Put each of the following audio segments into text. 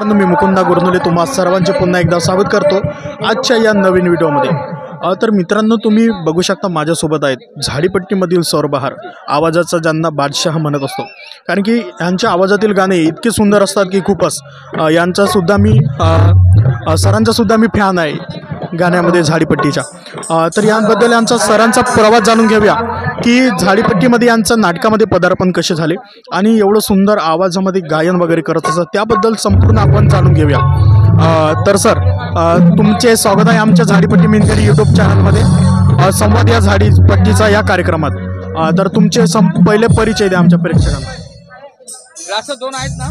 मी मुकुंदा गुरनुले तुम्हा सर्वांचे पुन्हा एकदा स्वागत करतो आजच्या या नवीन व्हिडिओमध्ये। तर मित्रांनो, तुम्ही बघू शकता माझ्यासोबत आहेत झाडीपट्टीमधील सौर बहार, आवाजाचा ज्यांना बादशाह म्हणत असतो, कारण की यांच्या आवाजातील गाणे इतके सुंदर असतात की खूपच यांचासुद्धा मी सरांचासुद्धा मी फॅन आहे गाण्यामध्ये झाडीपट्टीच्या। तर यांबद्दल यांचा सरांचा प्रवास जाणून घेऊया की झाडीपट्टीमध्ये यांचं नाटकामध्ये पदार्पण कसे झाले आणि एवढं सुंदर आवाजामध्ये गायन वगैरे करत असतात त्याबद्दल संपूर्ण आपण जाणून घेऊया। तर सर, तुमचे स्वागत आहे आमच्या झाडीपट्टी मेनकरी यूट्यूब चॅनलमध्ये संवाद या झाडीपट्टीचा या कार्यक्रमात। तर तुमचे पहिले परिचय द्या आमच्या प्रेक्षकांना। दोन आहेत ना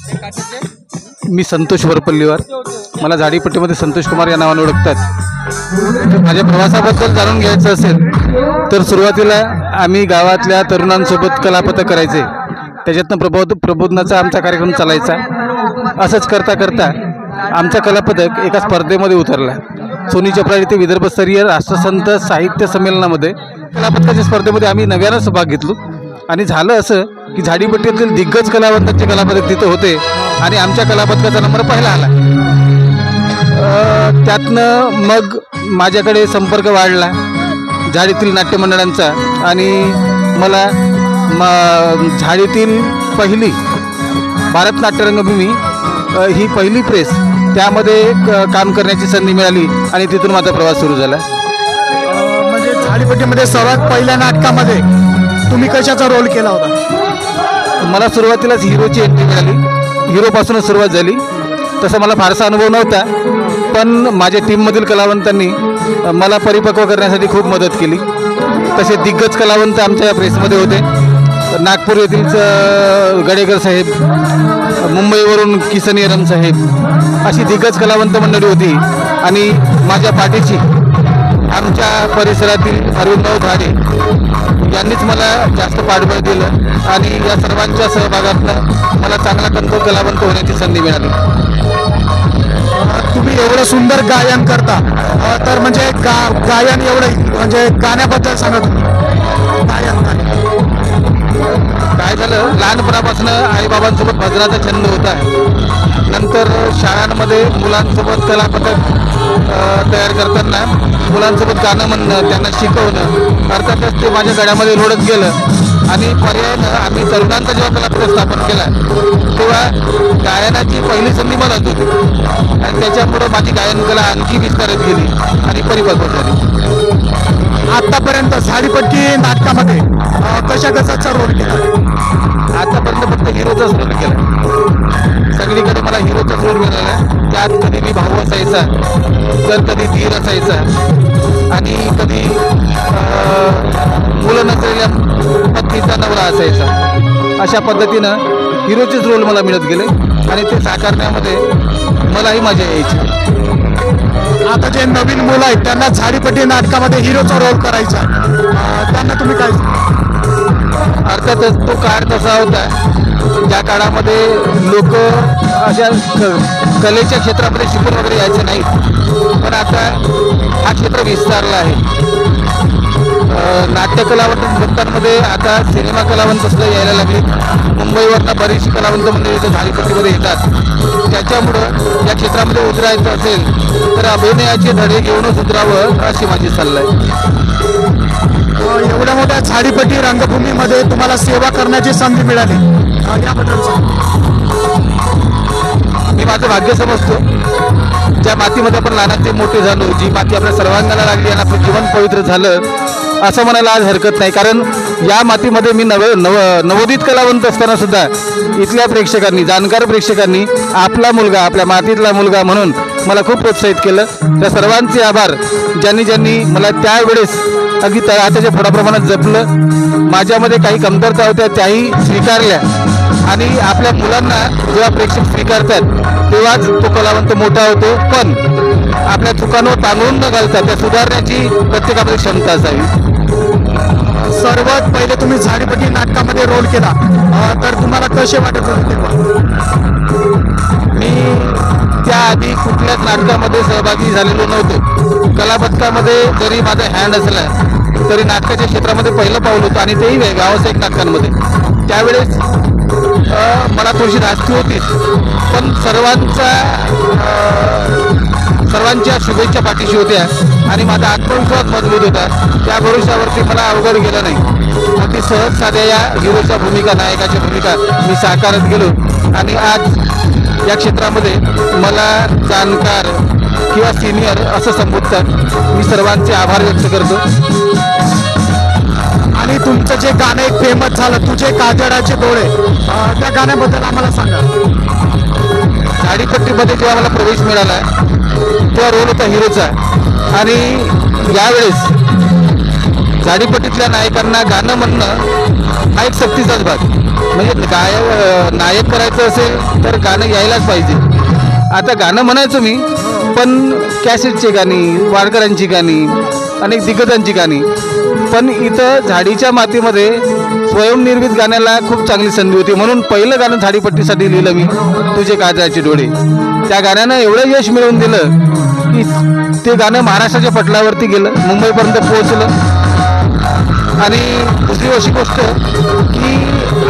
ते काचेचे। मी संतोष वरपल्लीवर, मला झाडीपट्टीमध्ये संतोष कुमार या नावाने ओळखतात। माझ्या प्रवासाबद्दल जाणून घ्यायचं असेल तर सुरुवातीला आम्ही गावातल्या तरुणांसोबत कलापथक करायचे, त्याच्यातनं प्रबोधनाचा आमचा कार्यक्रम चालायचा। असंच करता करता आमचा कलापथक एका स्पर्धेमध्ये उतरला। सोनी चपराळ येथे विदर्भस्तरीय राष्ट्रसंत साहित्य संमेलनामध्ये कलापथकाच्या स्पर्धेमध्ये आम्ही नव्यानं सहभाग घेतलो आणि झालं असं की झाडीपट्टीतील दिग्गज कलावंतांचे कलापथक तिथं होते आणि आमच्या कलापथकाचा नंबर पहिला आला। त्यातनं मग माझ्याकडे संपर्क वाढला झाडीतील नाट्यमंडळांचा आणि मला झाडीतील पहिली भारत नाट्य रंगभूमी ही पहिली प्रेस त्यामध्ये काम करण्याची संधी मिळाली आणि तिथून माझा प्रवास सुरू झाला। म्हणजे झाडीपट्टीमध्ये सर्वात पहिल्या नाटकामध्ये तुम्ही कशाचा रोल केला होता? मला सुरुवातीलाच हिरोची एंट्री मिळाली, हिरोपासूनच सुरुवात झाली। तसा मला फारसा अनुभव नव्हता, पण माझ्या टीममधील कलावंतांनी मला परिपक्व करण्यासाठी खूप मदत केली। तसे दिग्गज कलावंत आमच्या या प्रेसमध्ये होते। नागपूर येथील गडेकर साहेब, मुंबईवरून किसनियरम साहेब, अशी दिग्गज कलावंत मंडळी होती आणि माझ्या पाठीची आमच्या परिसरातील अरुणभाऊ झाडे यांनीच मला जास्त पाठबळ दिलं आणि या सर्वांच्या सहभागातून मला चांगला कंठोर कलावंत होण्याची संधी मिळाली। तुम्ही एवढं सुंदर गायन करता, तर म्हणजे गायन एवढं म्हणजे गाण्याबद्दल सांगत गायन काय झालं, लहानपणापासून आईबाबांसोबत भजनाचा छंद होता। नंतर शाळांमध्ये मुलांसोबत कलापथक तयार करताना मुलांसोबत गाणं म्हणणं, त्यांना शिकवणं, अर्थातच ते माझ्या गळ्यामध्ये लोढत गेलं आणि पर्यायानं आम्ही तरुणांचा जेव्हा कलापथक स्थापन केला तेव्हा गायनाची पहिली संधी मलाच होती आणि त्याच्यामुळं माझी गायनकला आणखी विस्तारित गेली आणि परिपक्व झाली। आतापर्यंत झाडीपट्टी नाटकामध्ये कशाचा रोल केला? आतापर्यंत फक्त हिरोचाच रोल केला। सगळीकडे मला हिरोचाच रोल मिळाला। त्यात कधी मी भाऊ असायचा, तर कधी धीर असायचा आणि कधी मुलं नसलेल्या पत्नीचा नवरा असायचा। अशा पद्धतीनं हिरोचेच रोल मला मिळत गेले आणि ते साकारण्यामध्ये मलाही मजा यायची। आता जे नवीन मुलं आहेत त्यांना झाडीपट्टी नाटकामध्ये हिरोचा रोल करायचा, त्यांना तुम्ही काय? अर्थातच तो काळ तसा होता ज्या काळामध्ये लोक अशा कलेच्या क्षेत्रामध्ये शिकून वगैरे यायचे नाहीत, पण आता हा क्षेत्र विस्तारला आहे। नाट्य कलावंतांमध्ये आता सिनेमा कलावंत सुद्धा यायला लागले। मुंबईवरनं बरीचशी कलावंत मंडळी इथं झाडीपट्टीमध्ये येतात। त्याच्यामुळं या क्षेत्रामध्ये उतरायचं असेल तर अभिनयाचे धडे घेऊनच उतरावं अशी माझी सल्ला आहे। एवढ्या मोठ्या झाडीपट्टी रंगभूमीमध्ये तुम्हाला सेवा करण्याची संधी मिळाली, याबद्दल मी माझं भाग्य समजतो। ज्या मातीमध्ये आपण लहानाचे मोठे झालो, जी माती आपल्या सर्वांगाला लागली आणि आपलं जीवन पवित्र झालं असं म्हणायला आज हरकत नाही, कारण या मातीमध्ये मी नवोदित कलावंत असताना सुद्धा इथल्या प्रेक्षकांनी, जाणकार प्रेक्षकांनी आपला मुलगा, आपल्या मातीतला मुलगा म्हणून मला खूप प्रोत्साहित केलं। त्या सर्वांचे आभार ज्यांनी ज्यांनी मला त्यावेळेस अगदी तळहाताच्या फोडाप्रमाणात जपलं, माझ्यामध्ये काही कमतरता होत्या त्याही स्वीकारल्या आणि आपल्या मुलांना जेव्हा प्रेक्षक स्वीकारतात तेव्हाच तो कलावंत मोठा होतो। पण आपल्या चुकांवर तांदून न घालता त्या सुधारण्याची प्रत्येकामध्ये क्षमता असावी। सर्वात पहिले तुम्ही झाडीपट्टी नाटकामध्ये रोल केला, तर तुम्हाला कसे वाटत होते? मी त्याआधी कुठल्याच नाटकामध्ये सहभागी झालेलो नव्हतो। कलापथकामध्ये जरी माझा हँड असला तरी नाटकाच्या क्षेत्रामध्ये पहिलं पाऊल होतं आणि तेही व्यावसायिक नाटकांमध्ये। त्यावेळेस मला थोडीशी धास्ती होतीच, पण सर्वांच्या शुभेच्छा पाठीशी होत्या आणि माझा आत्मविश्वास मजबूत होता. त्या भरोशावरती मला अवघड गेलं नाही. अगदी सहज साध्या या हिरोच्या भूमिका, नायकाच्या भूमिका मी साकारत गेलो आणि आज या क्षेत्रामध्ये मला जाणकार किंवा सिनियर असं संबोधतात. मी सर्वांचे आभार व्यक्त करतो. आणि तुमचं जे गाणं एक फेमस झालं, तुझे काजळाचे डोळे, त्या गाण्याबद्दल आम्हाला सांगा. झाडीपट्टीमध्ये जेव्हा मला प्रवेश मिळाला तेव्हा रोल होता हिरोचा आणि यावेळेस झाडीपट्टीतल्या नायकांना गाणं म्हणणं हा एक सक्तीचाच भाग. म्हणजे नायक करायचं असेल तर गाणं यायलाच पाहिजे. आता गाणं म्हणायचो मी, पण कॅसेटची गाणी, वारकऱ्यांची गाणी, अनेक दिग्गजांची गाणी. पण इथं झाडीच्या मातीमध्ये स्वयंनिर्मित गाण्याला खूप चांगली संधी होती. म्हणून पहिलं गाणं झाडीपट्टीसाठी लिहिलं मी, तुझे काजळाचे डोळे. त्या गाण्यानं एवढं यश मिळवून दिलं की ते गाणं महाराष्ट्राच्या पटलावरती गेलं, मुंबईपर्यंत पोहोचलं. आणि दुसरी अशी गोष्ट की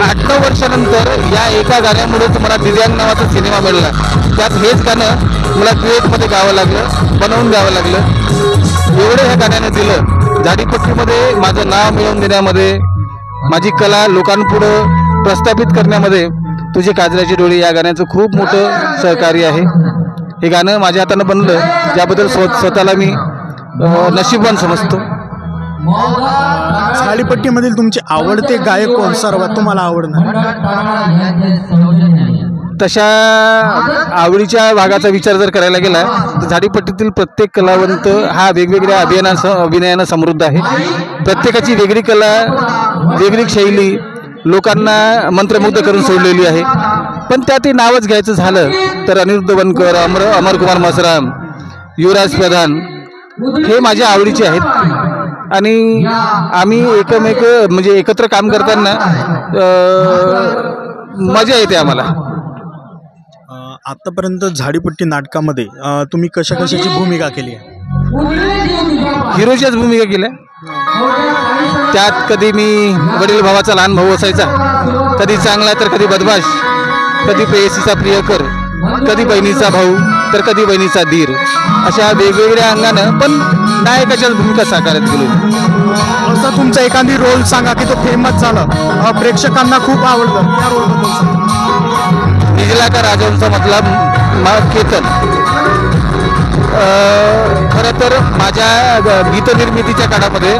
8-9 वर्षानंतर या एका गाण्यामुळे तुम्हाला दिव्यांग नावाचा सिनेमा मिळाला. त्यात हेच गाणं मला ड्युएटमध्ये गावं लागलं, बनवून द्यावं लागलं. एवढं ह्या गाण्यानं दिलं. झाडीपट्टीमध्ये माझं नाव मिळवून देण्यामध्ये, माझी कला लोकांपुढं प्रस्थापित करण्यामध्ये तुझे काजळाचे डोळे या गाण्याचं खूप मोठं सहकार्य आहे. हे गाणं माझ्या हातानं बनलं, ज्याबद्दल स्वतःला मी नशीबवान समजतो. झाडीपट्टीमधील तुमचे आवडते गायक कोण, सर्वात तुम्हाला आवडणार? तशा आवडीच्या भागाचा विचार जर करायला गेला तर झाडीपट्टीतील प्रत्येक कलावंत हा वेगवेगळ्या अभिनयानं समृद्ध आहे. प्रत्येकाची वेगळी कला, वेगळी शैली लोकांना मंत्रमुग्ध करून सोडलेली आहे. पण त्यात नावच घ्यायचं झालं तर अनिरुद्ध बनकर, अमरकुमार मसराम, युवराज प्रधान हे माझ्या आवडीचे आहेत. आणि आम्ही म्हणजे एकत्र काम करताना मजा येते आम्हाला. आतापर्यंत झाडीपट्टी नाटकामध्ये तुम्ही कशा कशाची भूमिका केली आहे? हिरोच्याच भूमिका केल्या. त्यात कधी मी वडील भावाचा लहान भाऊ असायचा, कधी चांगला तर कधी बदमाश, कधी प्रेयसीचा प्रियकर, कधी बहिणीचा भाऊ तर कधी बहिणीचा धीर. अशा वेगवेगळ्या अंगानं पण नायकाच्याच भूमिका साकारत गेलो. असा तुमचा एखादी रोल सांगा की तो फेमस झाला, प्रेक्षकांना खूप आवडतं, त्या रोलबद्दल सांगा. निजला का राजवंशामधला केतन. खरं तर माझ्या गीतनिर्मितीच्या काळामध्ये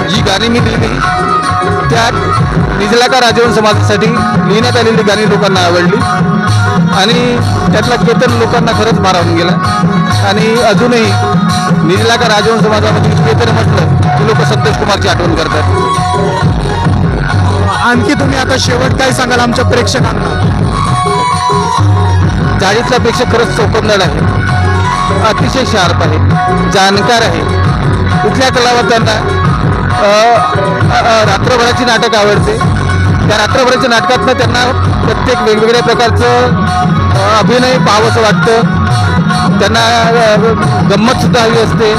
जी गाणी मी लिहिली त्यात निजला का राजवंश समाजासाठी लिहिण्यात आलेली गाणी लोकांना आवडली आणि त्यातला केतन लोकांना खरंच भारावून गेला. आणि अजूनही निजला का राजवंश समाजामधील केतन म्हटलं की लोक संतोष कुमारची आठवण करतात. आणखी तुम्ही आता शेवट काय सांगाल आमच्या प्रेक्षकांना? झाडीतला प्रेक्षक खरंच चौकंदळ आहे, अतिशय शार्प आहे, जाणकार आहे. कुठल्या कलावंतांना रात्रभराची नाटक आवडते. त्या रात्रभराच्या नाटकातनं त्यांना प्रत्येक वेगवेगळ्या प्रकारचं अभिनय पाहावंसं वाटतं. त्यांना गंमतसुद्धा हवी असते.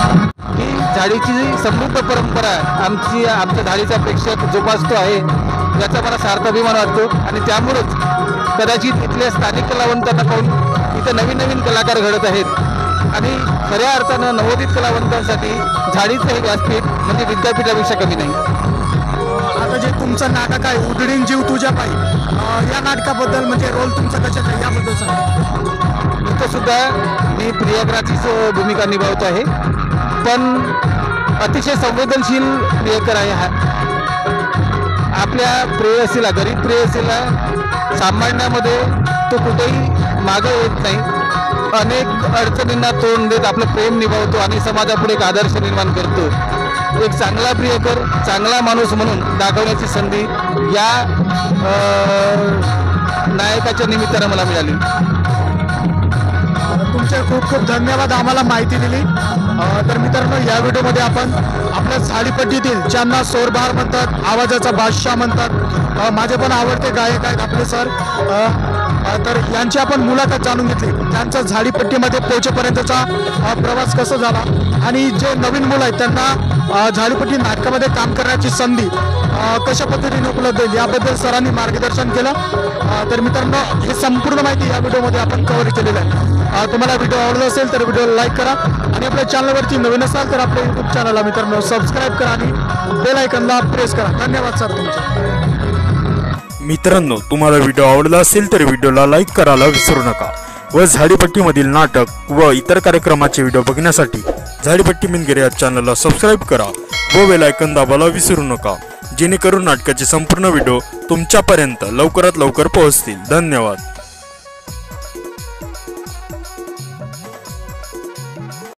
ही झाडीची समृद्ध परंपरा आमच्या झाडीचा प्रेक्षक जोपासतो आहे याचा मला सार्थ अभिमान वाटतो. आणि त्यामुळंच कदाचित इथल्या स्थानिक कलावंतांना पाहून इथं नवीन नवीन कलाकार घडत आहेत. आणि खऱ्या अर्थानं नवोदित कलावंतांसाठी झाडीचं हे व्यासपीठ म्हणजे विद्यापीठापेक्षा कमी नाही. आता जे तुमचं नाटक आहे उधळीन जीव तुझ्या पायी, या नाटकाबद्दल म्हणजे रोल तुमचा कशात आहे याबद्दल सांगा. इथं सुद्धा मी प्रियकराचीच भूमिका निभावतो आहे, पण अतिशय संवेदनशील प्रियकर आहे हा. आपल्या प्रेयसीला, गरीब प्रेयसीला सांभाळण्यामध्ये तो कुठेही मागं येत नाही. अनेक अडचणींना तोंड देत आपलं प्रेम निभावतो आणि समाजापुढे एक आदर्श निर्माण करतो. एक चांगला प्रियकर, चांगला माणूस म्हणून दाखवण्याची संधी या नायकाच्या निमित्तानं मला मिळाली. तुमचे खूप खूप धन्यवाद आम्हाला माहिती दिली. तर मित्रांनो, या व्हिडिओमध्ये आपण आपल्या झाडीपट्टीतील ज्यांना सोरबहार म्हणतात, आवाजाचा बादशाह म्हणतात, माझे पण आवडते गायक आहेत आपले सर, तर यांची आपण मुलाखत जाणून घेतली. त्यांचा झाडीपट्टीमध्ये पोहोचेपर्यंतचा प्रवास कसा झाला आणि जे नवीन मुलं आहेत त्यांना झाडीपट्टी नाटकामध्ये काम करण्याची संधी कशा पद्धतीने उपलब्ध होईल याबद्दल सरांनी मार्गदर्शन केलं. तर मित्रांनो, ही संपूर्ण माहिती या व्हिडिओमध्ये आपण कव्हर केलेली आहे. तुम्हाला व्हिडिओ आवडला असेल तर व्हिडिओला लाईक करा आणि आपल्या चॅनलवरती नवीन असाल तर आपल्या यूट्यूब चॅनलला मित्रांनो सबस्क्राईब करा आणि बेल आयकॉनला प्रेस करा. धन्यवाद सर तुमचे. मित्रांनो, तुम्हाला व्हिडिओ आवडला असेल तर व्हिडिओला लाईक करायला विसरू नका व झाडीपट्टीमधील नाटक व इतर कार्यक्रमाचे व्हिडिओ बघण्यासाठी झाडीपट्टी मिनगिरे या चॅनलला सबस्क्राईब करा व बेल आयकॉन दाबायला विसरू नका, जेणेकरून नाटकाचे संपूर्ण व्हिडिओ तुमच्यापर्यंत लवकरात लवकर पोहोचतील. धन्यवाद.